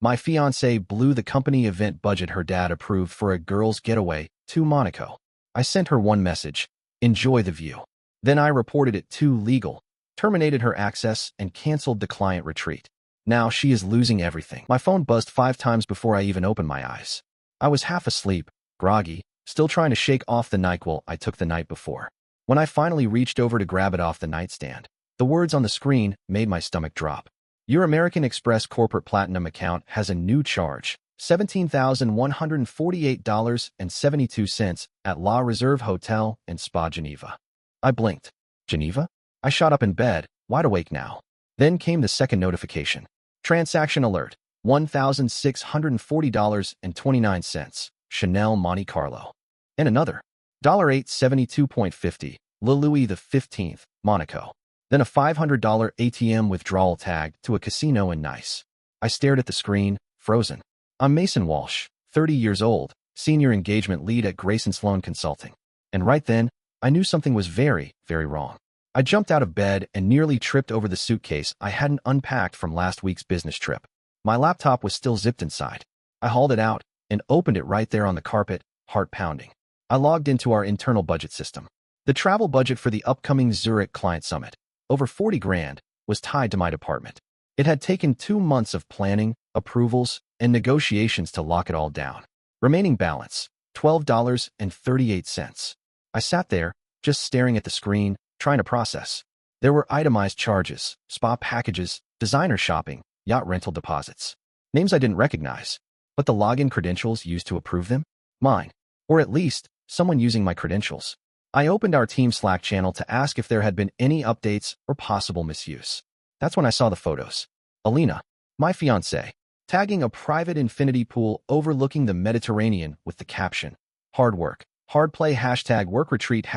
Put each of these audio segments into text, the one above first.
My fiancée blew the company event budget her dad approved for a girls' getaway to Monaco. I sent her one message: enjoy the view. Then I reported it to legal, terminated her access, and canceled the client retreat. Now she is losing everything. My phone buzzed 5 times before I even opened my eyes. I was half asleep, groggy, still trying to shake off the NyQuil I took the night before. When I finally reached over to grab it off the nightstand, the words on the screen made my stomach drop. Your American Express Corporate Platinum account has a new charge, $17,148.72 at La Reserve Hotel and Spa Geneva. I blinked. Geneva? I shot up in bed, wide awake now. Then came the second notification. Transaction alert, $1,640.29, Chanel Monte Carlo. And another, $872.50, Le Louis XV, Monaco. Then a $500 ATM withdrawal tagged to a casino in Nice. I stared at the screen, frozen. I'm Mason Walsh, 30 years old, senior engagement lead at Grayson Sloan Consulting. And right then, I knew something was very, very wrong. I jumped out of bed and nearly tripped over the suitcase I hadn't unpacked from last week's business trip. My laptop was still zipped inside. I hauled it out and opened it right there on the carpet, heart pounding. I logged into our internal budget system. The travel budget for the upcoming Zurich client summit, over 40 grand, was tied to my department. It had taken 2 months of planning, approvals, and negotiations to lock it all down. Remaining balance, $12.38. I sat there, just staring at the screen, trying to process. There were itemized charges, spa packages, designer shopping, yacht rental deposits. Names I didn't recognize, but the login credentials used to approve them? Mine. Or at least, someone using my credentials. I opened our team Slack channel to ask if there had been any updates or possible misuse. That's when I saw the photos. Alina, my fiancée, tagging a private infinity pool overlooking the Mediterranean with the caption, hard work, hard play, #work retreat,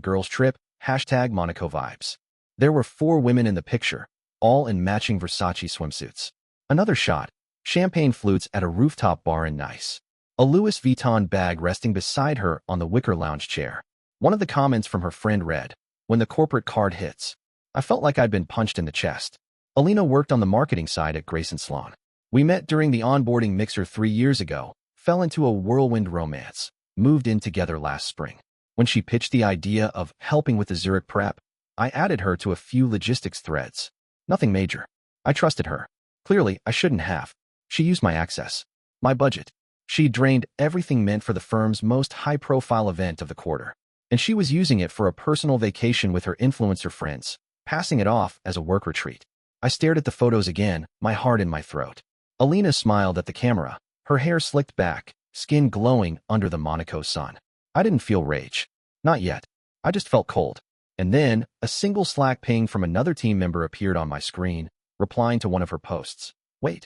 #girls trip, #Monaco vibes. There were 4 women in the picture, all in matching Versace swimsuits. Another shot, champagne flutes at a rooftop bar in Nice. A Louis Vuitton bag resting beside her on the wicker lounge chair. One of the comments from her friend read, when the corporate card hits. I felt like I'd been punched in the chest. Alina worked on the marketing side at Grayson Sloan. We met during the onboarding mixer 3 years ago, fell into a whirlwind romance, moved in together last spring. When she pitched the idea of helping with the Zurich prep, I added her to a few logistics threads. Nothing major. I trusted her. Clearly, I shouldn't have. She used my access, my budget. She drained everything meant for the firm's most high-profile event of the quarter. And she was using it for a personal vacation with her influencer friends, passing it off as a work retreat. I stared at the photos again, my heart in my throat. Alina smiled at the camera, her hair slicked back, skin glowing under the Monaco sun. I didn't feel rage. Not yet. I just felt cold. And then, a single Slack ping from another team member appeared on my screen, replying to one of her posts. Wait,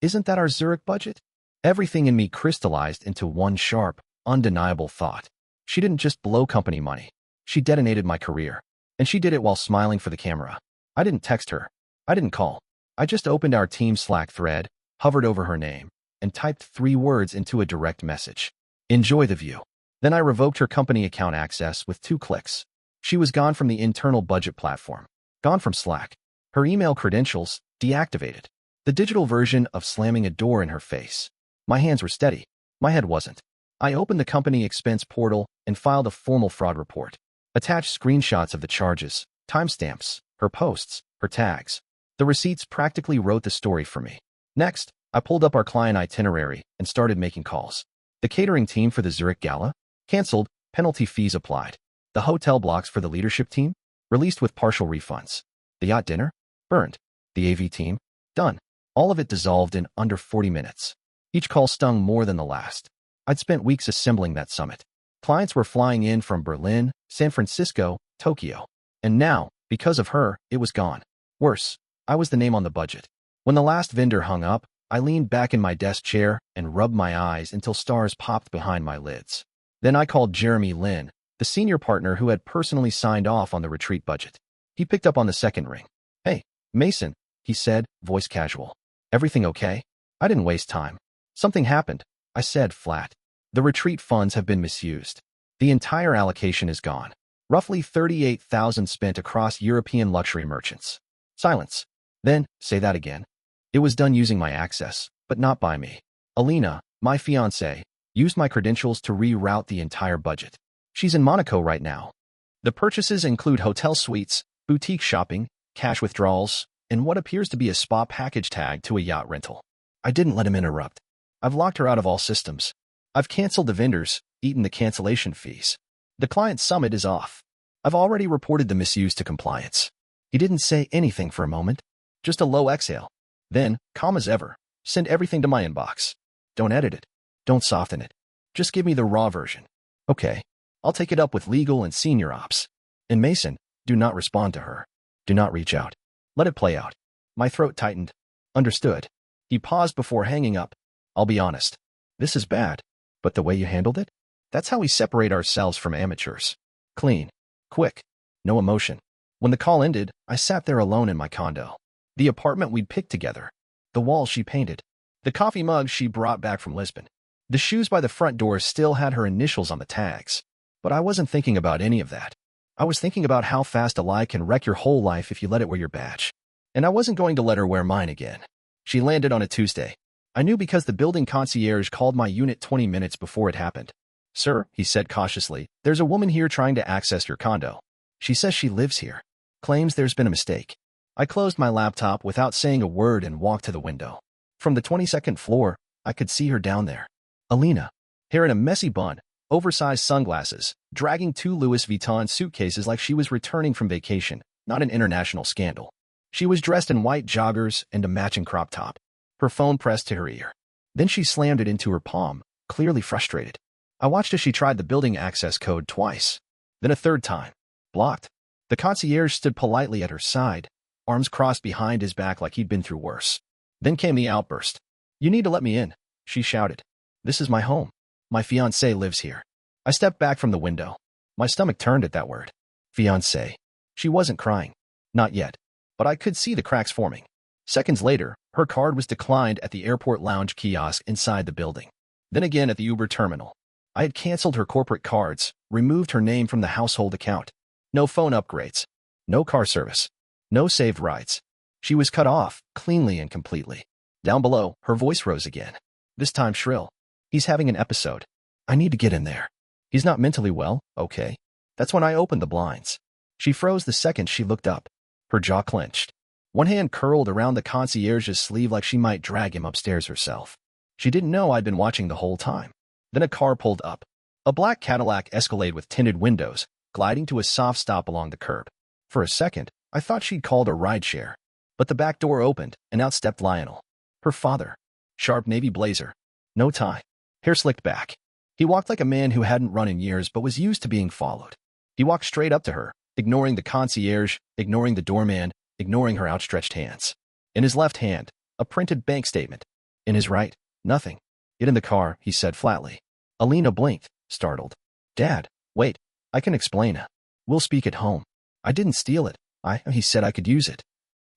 isn't that our Zurich budget? Everything in me crystallized into one sharp, undeniable thought. She didn't just blow company money. She detonated my career. And she did it while smiling for the camera. I didn't text her. I didn't call. I just opened our team Slack thread, hovered over her name, and typed 3 words into a direct message. Enjoy the view. Then I revoked her company account access with 2 clicks. She was gone from the internal budget platform. Gone from Slack. Her email credentials deactivated. The digital version of slamming a door in her face. My hands were steady. My head wasn't. I opened the company expense portal and filed a formal fraud report. Attached screenshots of the charges, timestamps, her posts, her tags. The receipts practically wrote the story for me. Next, I pulled up our client itinerary and started making calls. The catering team for the Zurich Gala? Cancelled, penalty fees applied. The hotel blocks for the leadership team? Released with partial refunds. The yacht dinner? Burned. The AV team? Done. All of it dissolved in under 40 minutes. Each call stung more than the last. I'd spent weeks assembling that summit. Clients were flying in from Berlin, San Francisco, Tokyo. And now, because of her, it was gone. Worse, I was the name on the budget. When the last vendor hung up, I leaned back in my desk chair and rubbed my eyes until stars popped behind my lids. Then I called Jeremy Lin, the senior partner who had personally signed off on the retreat budget. He picked up on the second ring. Hey, Mason, he said, voice casual. Everything okay? I didn't waste time. Something happened, I said flat. The retreat funds have been misused. The entire allocation is gone. Roughly $38,000 spent across European luxury merchants. Silence. Then, say that again. It was done using my access, but not by me. Alina, my fiancée, used my credentials to reroute the entire budget. She's in Monaco right now. The purchases include hotel suites, boutique shopping, cash withdrawals, and what appears to be a spa package tag to a yacht rental. I didn't let him interrupt. I've locked her out of all systems. I've canceled the vendors, eaten the cancellation fees. The client summit is off. I've already reported the misuse to compliance. He didn't say anything for a moment, just a low exhale. Then, calm as ever, send everything to my inbox. Don't edit it. Don't soften it. Just give me the raw version. Okay. I'll take it up with legal and senior ops. And Mason, do not respond to her. Do not reach out. Let it play out. My throat tightened. Understood. He paused before hanging up. I'll be honest. This is bad. But the way you handled it? That's how we separate ourselves from amateurs. Clean. Quick. No emotion. When the call ended, I sat there alone in my condo. The apartment we'd picked together. The walls she painted. The coffee mug she brought back from Lisbon. The shoes by the front door still had her initials on the tags. But I wasn't thinking about any of that. I was thinking about how fast a lie can wreck your whole life if you let it wear your badge. And I wasn't going to let her wear mine again. She landed on a Tuesday. I knew because the building concierge called my unit 20 minutes before it happened. Sir, he said cautiously, there's a woman here trying to access your condo. She says she lives here. Claims there's been a mistake. I closed my laptop without saying a word and walked to the window. From the 22nd floor, I could see her down there. Alina. Hair in a messy bun, oversized sunglasses, dragging 2 Louis Vuitton suitcases like she was returning from vacation, not an international scandal. She was dressed in white joggers and a matching crop top. Her phone pressed to her ear. Then she slammed it into her palm, clearly frustrated. I watched as she tried the building access code twice. Then a third time. Blocked. The concierge stood politely at her side, arms crossed behind his back like he'd been through worse. Then came the outburst. You need to let me in, she shouted. This is my home. My fiancé lives here. I stepped back from the window. My stomach turned at that word. Fiancé. She wasn't crying. Not yet. But I could see the cracks forming. Seconds later, her card was declined at the airport lounge kiosk inside the building. Then again at the Uber terminal. I had canceled her corporate cards, removed her name from the household account. No phone upgrades. No car service. No saved rides. She was cut off, cleanly and completely. Down below, her voice rose again. This time shrill. He's having an episode. I need to get in there. He's not mentally well, okay? That's when I opened the blinds. She froze the second she looked up. Her jaw clenched. One hand curled around the concierge's sleeve like she might drag him upstairs herself. She didn't know I'd been watching the whole time. Then a car pulled up. A black Cadillac Escalade with tinted windows, gliding to a soft stop along the curb. For a second, I thought she'd called a rideshare. But the back door opened, and out stepped Lionel. Her father. Sharp navy blazer. No tie. Hair slicked back. He walked like a man who hadn't run in years but was used to being followed. He walked straight up to her, ignoring the concierge, ignoring the doorman, ignoring her outstretched hands. In his left hand, a printed bank statement. In his right, nothing. Get in the car, he said flatly. Alina blinked, startled. Dad, wait, I can explain. We'll speak at home. I didn't steal it. He said I could use it.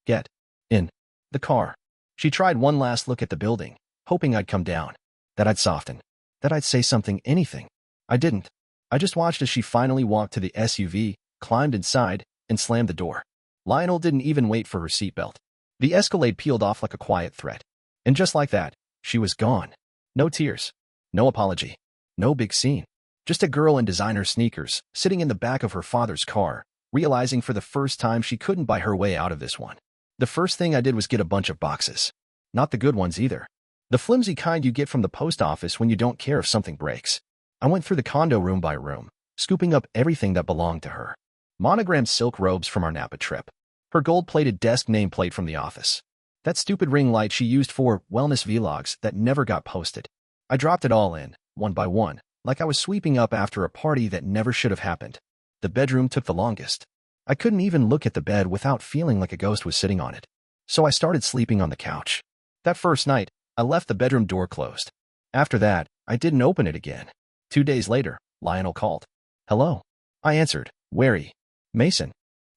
Get in the car. She tried one last look at the building, hoping I'd come down, that I'd soften, that I'd say something, anything. I didn't. I just watched as she finally walked to the SUV, climbed inside, and slammed the door. Lionel didn't even wait for her seatbelt. The Escalade peeled off like a quiet threat. And just like that, she was gone. No tears. No apology. No big scene. Just a girl in designer sneakers, sitting in the back of her father's car, realizing for the first time she couldn't buy her way out of this one. The first thing I did was get a bunch of boxes. Not the good ones either. The flimsy kind you get from the post office when you don't care if something breaks. I went through the condo room by room, scooping up everything that belonged to her. Monogrammed silk robes from our Napa trip. Her gold-plated desk nameplate from the office. That stupid ring light she used for wellness vlogs that never got posted. I dropped it all in, one by one, like I was sweeping up after a party that never should have happened. The bedroom took the longest. I couldn't even look at the bed without feeling like a ghost was sitting on it. So I started sleeping on the couch. That first night, I left the bedroom door closed. After that, I didn't open it again. 2 days later, Lionel called. Hello. I answered, wary. Mason.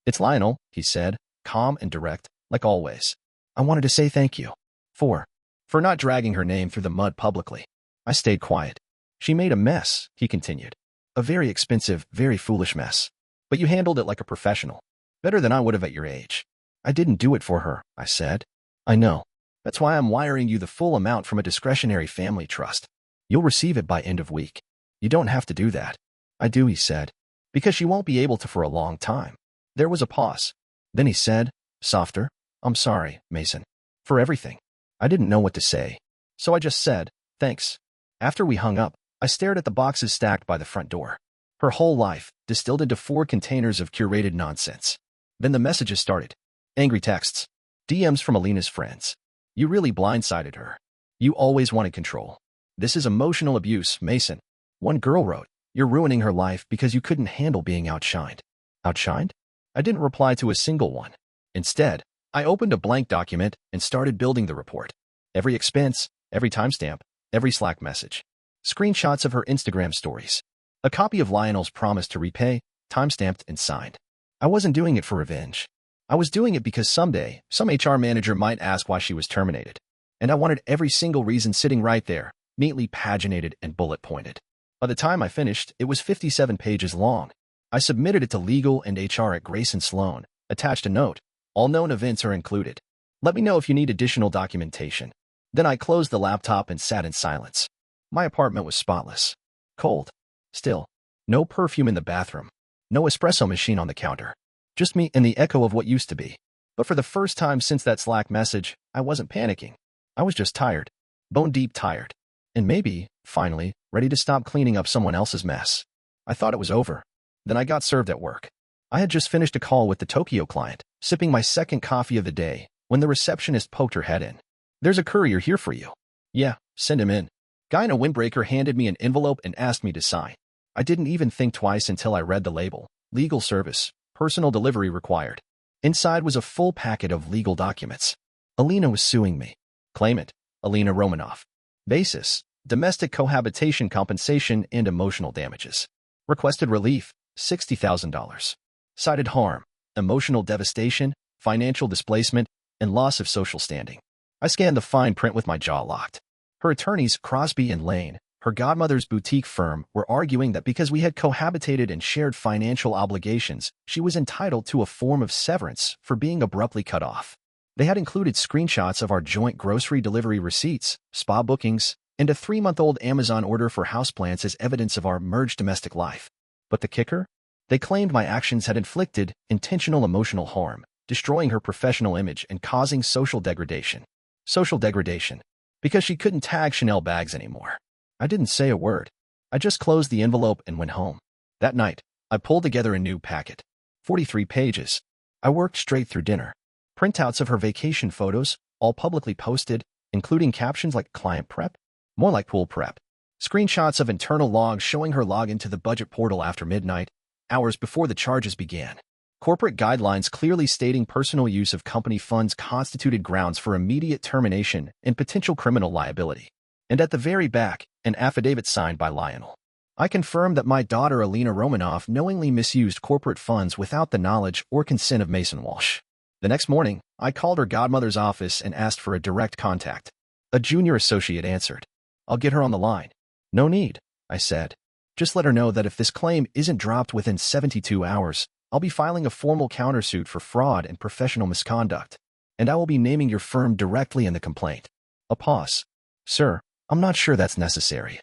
It's Lionel, he said, calm and direct, like always. I wanted to say thank you. For not dragging her name through the mud publicly. I stayed quiet. She made a mess, he continued. A very expensive, very foolish mess. But you handled it like a professional. Better than I would have at your age. I didn't do it for her, I said. I know. That's why I'm wiring you the full amount from a discretionary family trust. You'll receive it by end of week. You don't have to do that. I do, he said, because she won't be able to for a long time. There was a pause. Then he said, softer, I'm sorry, Mason, for everything. I didn't know what to say, so I just said, thanks. After we hung up, I stared at the boxes stacked by the front door. Her whole life, distilled into 4 containers of curated nonsense. Then the messages started. Angry texts. DMs from Alina's friends. You really blindsided her. You always wanted control. This is emotional abuse, Mason. One girl wrote, you're ruining her life because you couldn't handle being outshined. Outshined? I didn't reply to a single one. Instead, I opened a blank document and started building the report. Every expense, every timestamp, every Slack message. Screenshots of her Instagram stories. A copy of Lionel's promise to repay, timestamped and signed. I wasn't doing it for revenge. I was doing it because someday, some HR manager might ask why she was terminated. And I wanted every single reason sitting right there, neatly paginated and bullet-pointed. By the time I finished, it was 57 pages long. I submitted it to legal and HR at Grace & Sloan, attached a note. All known events are included. Let me know if you need additional documentation. Then I closed the laptop and sat in silence. My apartment was spotless. Cold. Still. No perfume in the bathroom. No espresso machine on the counter. Just me and the echo of what used to be. But for the first time since that Slack message, I wasn't panicking. I was just tired. Bone-deep tired. And maybe, finally, ready to stop cleaning up someone else's mess. I thought it was over. Then I got served at work. I had just finished a call with the Tokyo client, sipping my second coffee of the day, when the receptionist poked her head in. There's a courier here for you. Yeah, send him in. Guy in a windbreaker handed me an envelope and asked me to sign. I didn't even think twice until I read the label. Legal service. Personal delivery required. Inside was a full packet of legal documents. Alina was suing me. Claimant, Alina Romanoff. Basis, domestic cohabitation compensation and emotional damages. Requested relief, $60,000. Cited harm, emotional devastation, financial displacement, and loss of social standing. I scanned the fine print with my jaw locked. Her attorneys, Crosby and Lane, her godmother's boutique firm, were arguing that because we had cohabitated and shared financial obligations, she was entitled to a form of severance for being abruptly cut off. They had included screenshots of our joint grocery delivery receipts, spa bookings, and a 3-month-old Amazon order for houseplants as evidence of our merged domestic life. But the kicker? They claimed my actions had inflicted intentional emotional harm, destroying her professional image and causing social degradation. Social degradation. Because she couldn't tag Chanel bags anymore. I didn't say a word. I just closed the envelope and went home. That night, I pulled together a new packet. 43 pages. I worked straight through dinner. Printouts of her vacation photos, all publicly posted, including captions like client prep, more like pool prep. Screenshots of internal logs showing her login to the budget portal after midnight, hours before the charges began. Corporate guidelines clearly stating personal use of company funds constituted grounds for immediate termination and potential criminal liability. And at the very back, an affidavit signed by Lionel. I confirmed that my daughter Alina Romanoff knowingly misused corporate funds without the knowledge or consent of Mason Walsh. The next morning, I called her godmother's office and asked for a direct contact. A junior associate answered. I'll get her on the line. No need, I said. Just let her know that if this claim isn't dropped within 72 hours, I'll be filing a formal countersuit for fraud and professional misconduct, and I will be naming your firm directly in the complaint. A pause. Sir, I'm not sure that's necessary.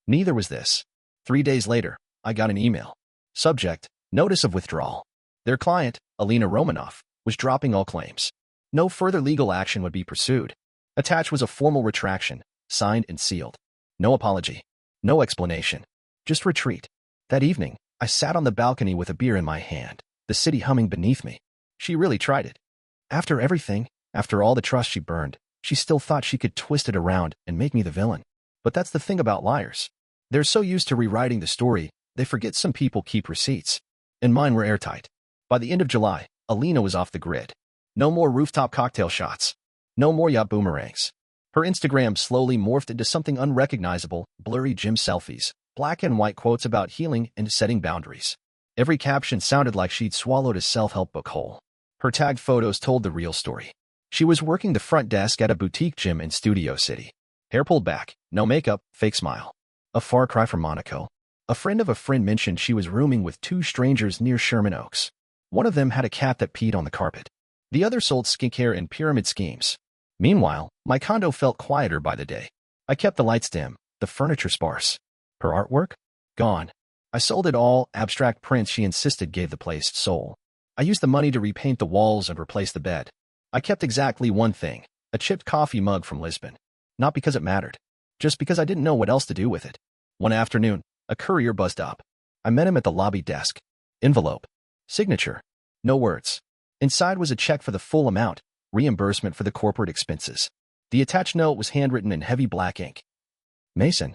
Neither was this. 3 days later, I got an email. Subject, notice of withdrawal. Their client, Alina Romanoff, was dropping all claims. No further legal action would be pursued. Attached was a formal retraction, signed and sealed. No apology. No explanation. Just retreat. That evening, I sat on the balcony with a beer in my hand, the city humming beneath me. She really tried it. After everything, after all the trust she burned, she still thought she could twist it around and make me the villain. But that's the thing about liars. They're so used to rewriting the story, they forget some people keep receipts. And mine were airtight. By the end of July, Alina was off the grid. No more rooftop cocktail shots. No more yacht boomerangs. Her Instagram slowly morphed into something unrecognizable, blurry gym selfies, black and white quotes about healing and setting boundaries. Every caption sounded like she'd swallowed a self-help book whole. Her tagged photos told the real story. She was working the front desk at a boutique gym in Studio City. Hair pulled back, no makeup, fake smile. A far cry from Monaco. A friend of a friend mentioned she was rooming with 2 strangers near Sherman Oaks. One of them had a cat that peed on the carpet. The other sold skincare and pyramid schemes. Meanwhile, my condo felt quieter by the day. I kept the lights dim, the furniture sparse. Her artwork? Gone. I sold it all. Abstract prints she insisted gave the place soul. I used the money to repaint the walls and replace the bed. I kept exactly one thing, a chipped coffee mug from Lisbon. Not because it mattered, just because I didn't know what else to do with it. One afternoon, a courier buzzed up. I met him at the lobby desk. Envelope. Signature. No words. Inside was a check for the full amount, reimbursement for the corporate expenses. The attached note was handwritten in heavy black ink. Mason.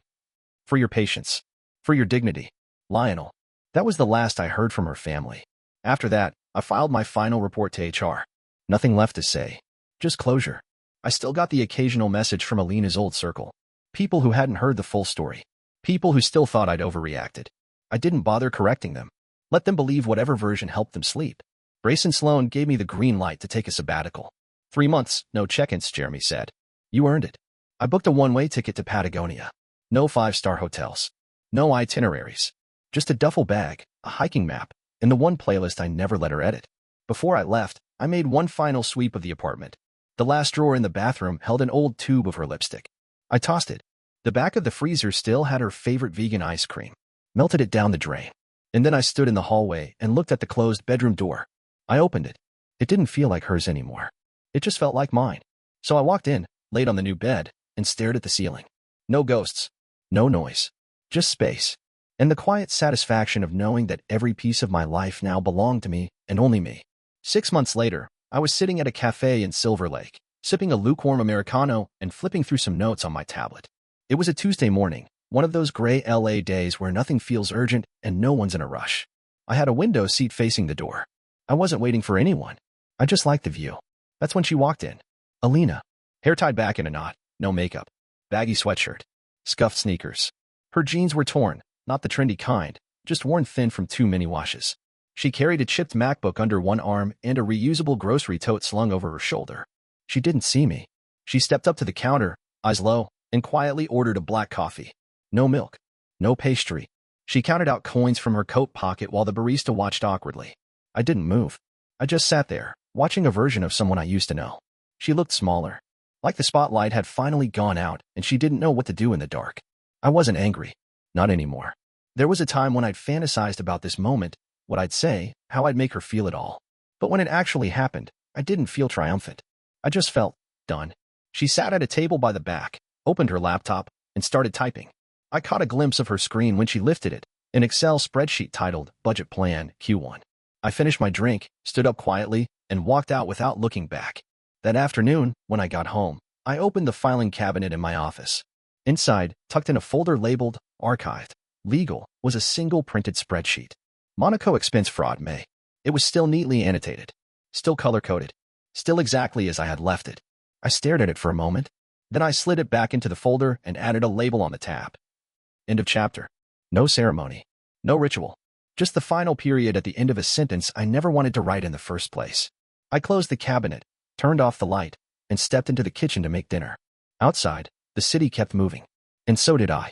For your patience. For your dignity. Lionel. That was the last I heard from her family. After that, I filed my final report to HR. Nothing left to say. Just closure. I still got the occasional message from Alina's old circle. People who hadn't heard the full story. People who still thought I'd overreacted. I didn't bother correcting them. Let them believe whatever version helped them sleep. Grayson Sloan gave me the green light to take a sabbatical. 3 months, no check-ins, Jeremy said. You earned it. I booked a one-way ticket to Patagonia. No 5-star hotels. No itineraries. Just a duffel bag, a hiking map, and the one playlist I never let her edit. Before I left, I made one final sweep of the apartment. The last drawer in the bathroom held an old tube of her lipstick. I tossed it. The back of the freezer still had her favorite vegan ice cream. Melted it down the drain. And then I stood in the hallway and looked at the closed bedroom door. I opened it. It didn't feel like hers anymore. It just felt like mine. So I walked in, laid on the new bed, and stared at the ceiling. No ghosts. No noise. Just space. And the quiet satisfaction of knowing that every piece of my life now belonged to me and only me. 6 months later, I was sitting at a cafe in Silver Lake, sipping a lukewarm Americano and flipping through some notes on my tablet. It was a Tuesday morning, one of those gray LA days where nothing feels urgent and no one's in a rush. I had a window seat facing the door. I wasn't waiting for anyone. I just liked the view. That's when she walked in. Alina. Hair tied back in a knot, no makeup. Baggy sweatshirt. Scuffed sneakers. Her jeans were torn, not the trendy kind, just worn thin from too many washes. She carried a chipped MacBook under one arm and a reusable grocery tote slung over her shoulder. She didn't see me. She stepped up to the counter, eyes low, and quietly ordered a black coffee. No milk. No pastry. She counted out coins from her coat pocket while the barista watched awkwardly. I didn't move. I just sat there, watching a version of someone I used to know. She looked smaller. Like the spotlight had finally gone out and she didn't know what to do in the dark. I wasn't angry. Not anymore. There was a time when I'd fantasized about this moment, what I'd say, how I'd make her feel it all. But when it actually happened, I didn't feel triumphant. I just felt done. She sat at a table by the back, opened her laptop, and started typing. I caught a glimpse of her screen when she lifted it, an Excel spreadsheet titled Budget Plan Q1. I finished my drink, stood up quietly, and walked out without looking back. That afternoon, when I got home, I opened the filing cabinet in my office. Inside, tucked in a folder labeled Archived, Legal, was a single printed spreadsheet. MONACO expense fraud May. It was still neatly annotated. Still color-coded. Still exactly as I had left it. I stared at it for a moment. Then I slid it back into the folder and added a label on the tab. End of chapter. No ceremony. No ritual. Just the final period at the end of a sentence I never wanted to write in the first place. I closed the cabinet, turned off the light, and stepped into the kitchen to make dinner. Outside, the city kept moving. And so did I.